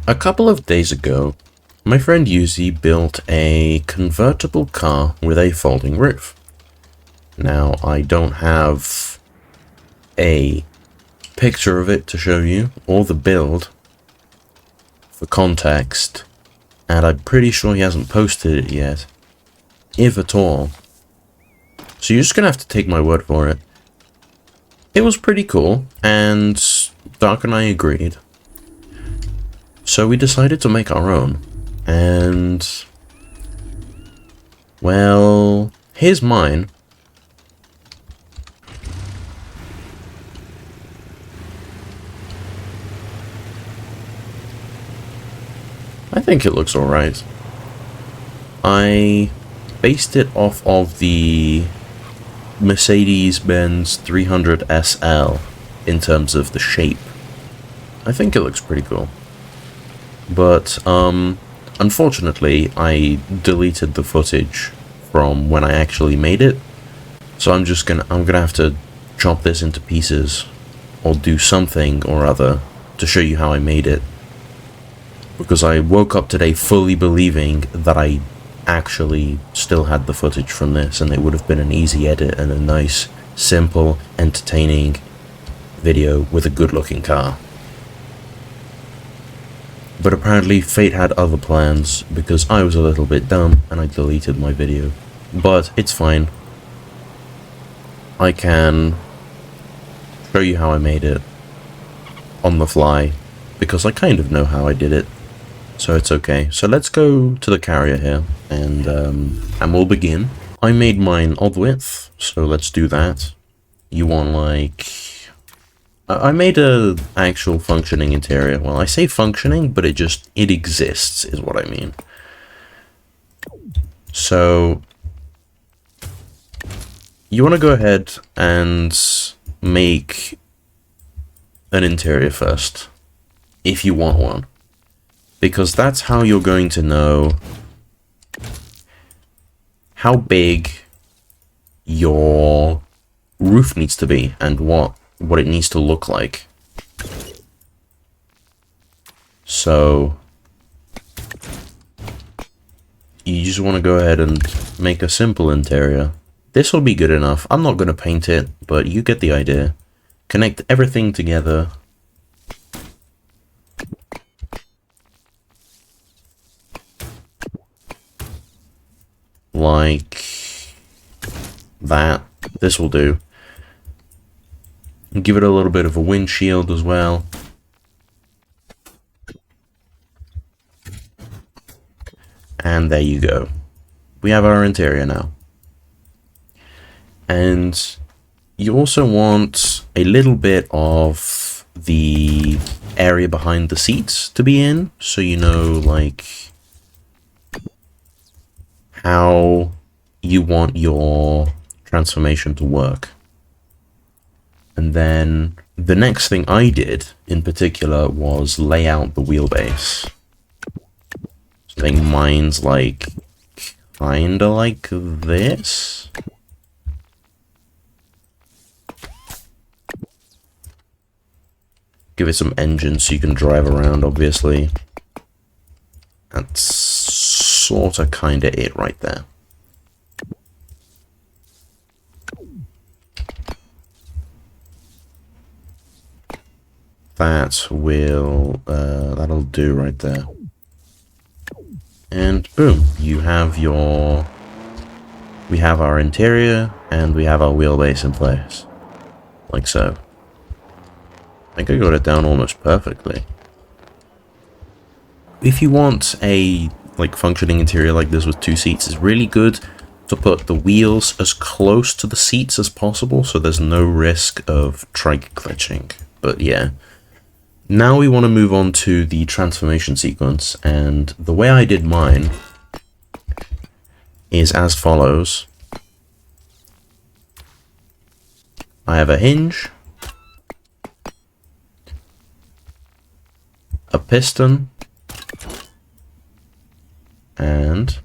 A couple of days ago, my friend Yuzi built a convertible car with a folding roof. Now, I don't have a picture of it to show you, or the build, for context, and I'm pretty sure he hasn't posted it yet, if at all. So you're just gonna have to take my word for it. It was pretty cool, and Dark and I agreed. So we decided to make our own, and well, here's mine. I think it looks alright. I based it off of the Mercedes-Benz 300 SL in terms of the shape. I think it looks pretty cool. But, unfortunately, I deleted the footage from when I actually made it. So I'm gonna have to chop this into pieces, or do something or other to show you how I made it. Because I woke up today fully believing that I actually still had the footage from this, and it would have been an easy edit and a nice, simple, entertaining video with a good-looking car. But apparently fate had other plans, because I was a little bit dumb and I deleted my video. But it's fine. I can show you how I made it on the fly, because I kind of know how I did it. So it's okay. So let's go to the carrier here, and we'll begin. I made mine odd width, so let's do that. You want like... I made a actual functioning interior. Well, I say functioning, but it exists, is what I mean. So you want to go ahead and make an interior first, if you want one. Because that's how you're going to know how big your roof needs to be and what it needs to look like. So you just want to go ahead and make a simple interior. This will be good enough. I'm not going to paint it, but you get the idea. Connect everything together. Like that. This will do. Give it a little bit of a windshield as well. And there you go. We have our interior now. And you also want a little bit of the area behind the seats to be in, so you know, like, how you want your transformation to work. And then the next thing I did in particular was lay out the wheelbase. So I think mine's like kinda like this. Give it some engine so you can drive around, obviously. That's sorta kinda it right there. That'll do right there. And boom, we have our interior and we have our wheelbase in place. Like so. I think I got it down almost perfectly. If you want a like functioning interior like this with two seats, it's really good to put the wheels as close to the seats as possible so there's no risk of trike glitching. But yeah. Now we want to move on to the transformation sequence, and the way I did mine is as follows. I have a hinge, a piston, and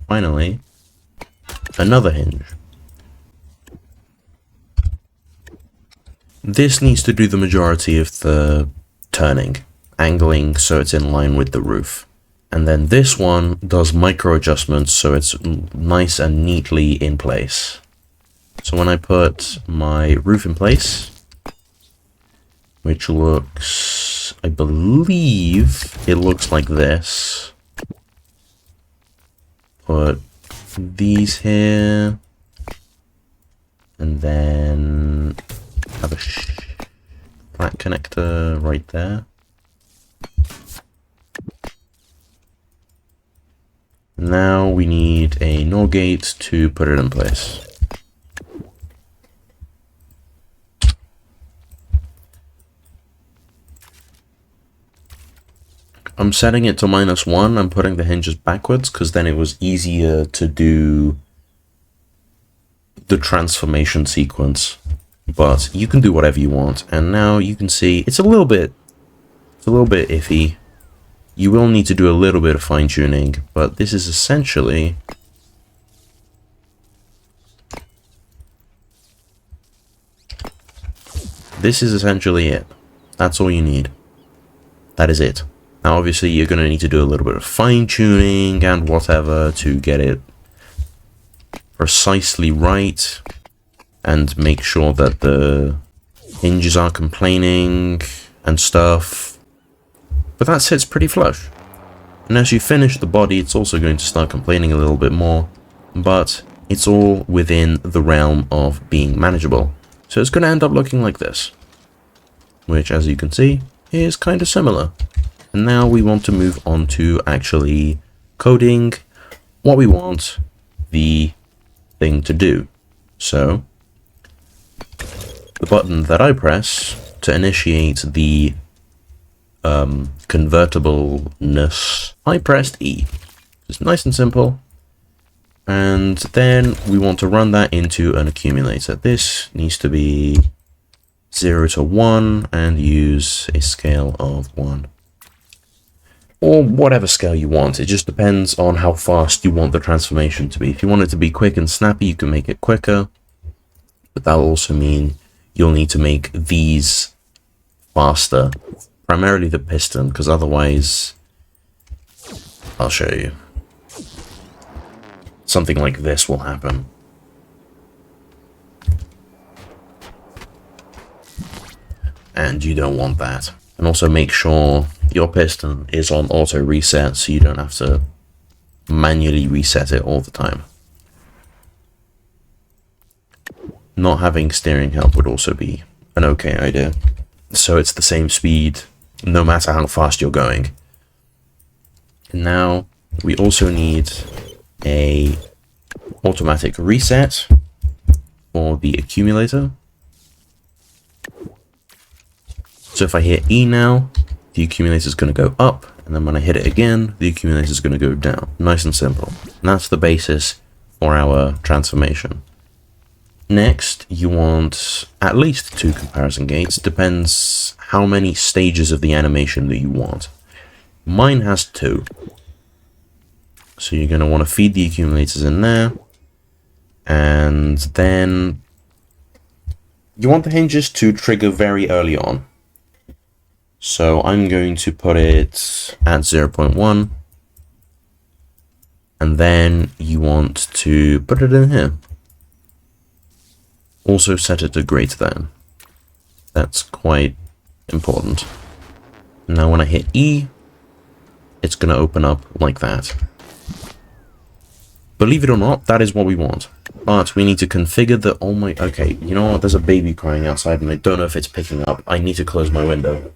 finally another hinge. This needs to do the majority of the turning angling so it's in line with the roof. And then this one does micro adjustments so it's nice and neatly in place. So when I put my roof in place, which looks, I believe it looks like this. Put these here, and then have a flat connector right there. Now we need a NOR gate to put it in place. I'm setting it to -1. I'm putting the hinges backwards because then it was easier to do the transformation sequence. But you can do whatever you want. And now you can see it's a little bit iffy. You will need to do a little bit of fine-tuning, but this is essentially it. That's all you need. That is it. Now obviously you're going to need to do a little bit of fine-tuning and whatever to get it precisely right and make sure that the hinges are complaining and stuff. But that sits pretty flush. And as you finish the body, it's also going to start complaining a little bit more, but it's all within the realm of being manageable. So it's going to end up looking like this, which as you can see is kind of similar. And now we want to move on to actually coding what we want the thing to do. So the button that I press to initiate the convertibleness, I pressed E. It's nice and simple. And then we want to run that into an accumulator. This needs to be 0 to 1 and use a scale of 1. Or whatever scale you want. It just depends on how fast you want the transformation to be. If you want it to be quick and snappy, you can make it quicker. But that will also mean you'll need to make these faster. Primarily the piston, because otherwise... I'll show you. Something like this will happen. And you don't want that. And also make sure your piston is on auto reset so you don't have to manually reset it all the time. Not having steering help would also be an okay idea. So it's the same speed no matter how fast you're going. And now we also need a automatic reset for the accumulator. So if I hit E now, the accumulator is going to go up, and then when I hit it again, the accumulator is going to go down. Nice and simple. And that's the basis for our transformation. Next, you want at least 2 comparison gates. Depends how many stages of the animation that you want. Mine has 2. So you're going to want to feed the accumulators in there. And then you want the hinges to trigger very early on. So I'm going to put it at 0.1. And then you want to put it in here. Also set it to greater than. That's quite important. Now when I hit E, it's going to open up like that. Believe it or not, that is what we want. But we need to configure the... Oh my... Okay, you know what? There's a baby crying outside and I don't know if it's picking up. I need to close my window.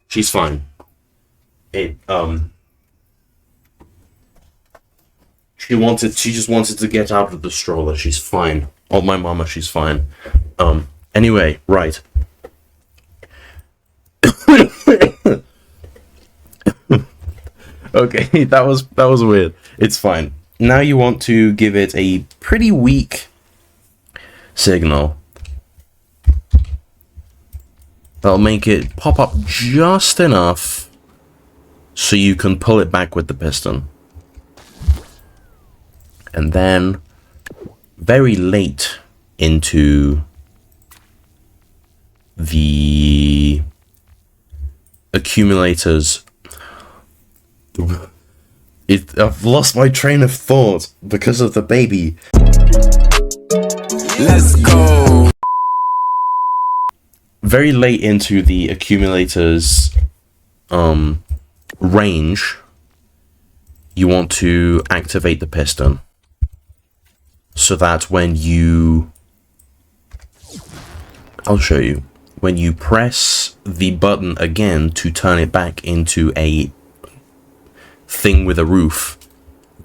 She's fine. She just wanted to get out of the stroller. She's fine. Oh, my mama, she's fine. Anyway, right. Okay, that was weird. It's fine. Now you want to give it a pretty weak signal. That'll make it pop up just enough so you can pull it back with the piston. And then, very late into the accumulators, I've lost my train of thought because of the baby. Let's go. Very late into the accumulators range, you want to activate the piston so that when you, I'll show you, when you press the button again to turn it back into a thing with a roof,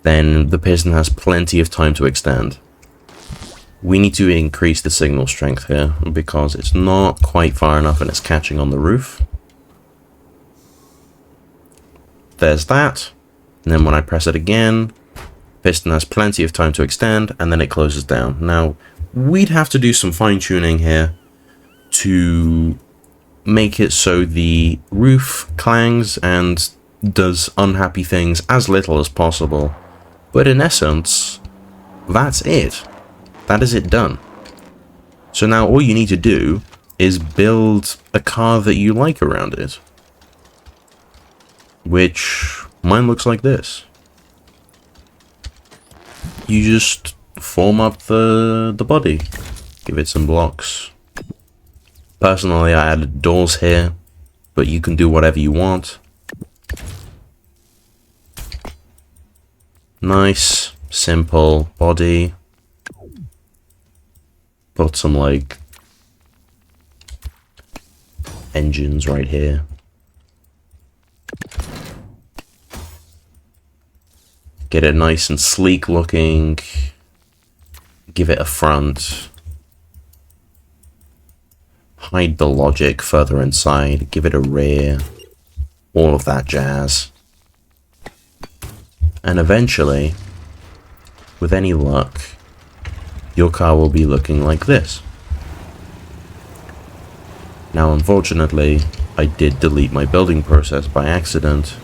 then the piston has plenty of time to extend. We need to increase the signal strength here because it's not quite far enough and it's catching on the roof. There's that. And then when I press it again, piston has plenty of time to extend and then it closes down. Now, we'd have to do some fine tuning here to make it so the roof clangs and does unhappy things as little as possible. But in essence, that's it. That is it done. So now all you need to do is build a car that you like around it. Which mine looks like this. You just form up the body. Give it some blocks. Personally, I added doors here, but you can do whatever you want. Nice, simple body. Put some, like, engines right here. Get it nice and sleek looking. Give it a front. Hide the logic further inside. Give it a rear. All of that jazz. And eventually, with any luck, your car will be looking like this. Now, unfortunately, I did delete my building process by accident,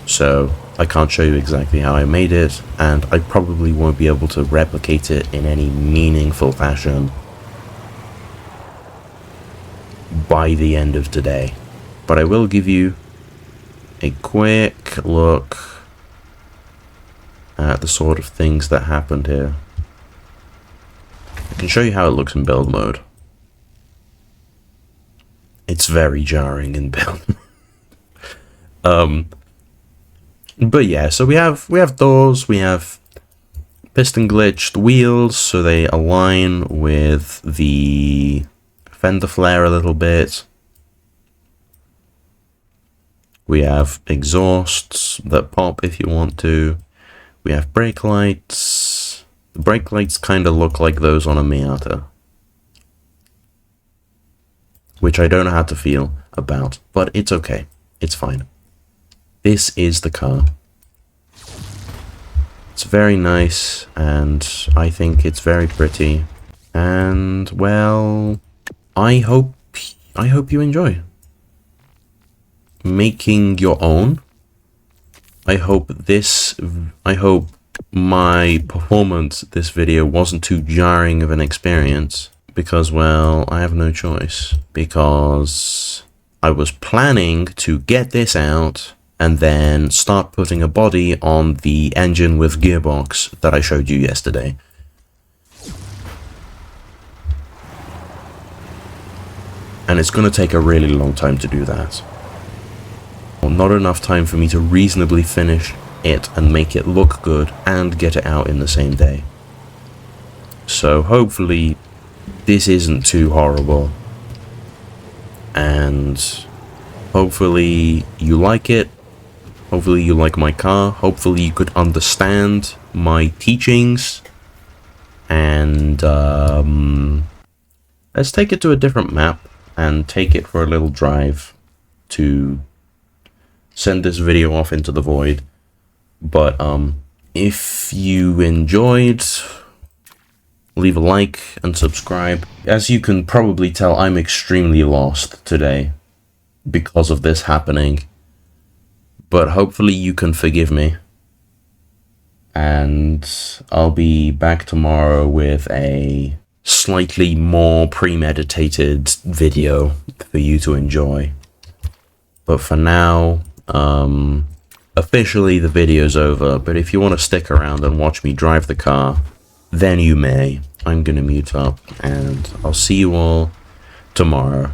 so I can't show you exactly how I made it, and I probably won't be able to replicate it in any meaningful fashion by the end of today. But I will give you a quick look at the sort of things that happened here. I can show you how it looks in build mode. It's very jarring in build. But yeah, so we have doors, we have piston glitched wheels, so they align with the fender flare a little bit. We have exhausts that pop if you want to. We have brake lights. The brake lights kind of look like those on a Miata, which I don't know how to feel about, but it's okay. It's fine. This is the car. It's very nice, and I think it's very pretty. And, well, I hope you enjoy making your own. I hope my performance this video wasn't too jarring of an experience, because, well, I have no choice, because I was planning to get this out and then start putting a body on the engine with gearbox that I showed you yesterday. And it's going to take a really long time to do that. Not enough time for me to reasonably finish it and make it look good and get it out in the same day. So hopefully this isn't too horrible, and hopefully you like it. Hopefully you like my car. Hopefully you could understand my teachings. And let's take it to a different map and take it for a little drive to send this video off into the void. But if you enjoyed, leave a like and subscribe. As you can probably tell, I'm extremely lost today because of this happening, but hopefully you can forgive me. and I'll be back tomorrow with a slightly more premeditated video for you to enjoy. But for now, officially the video's over, but if you want to stick around and watch me drive the car, then you may. I'm gonna mute up, and I'll see you all tomorrow.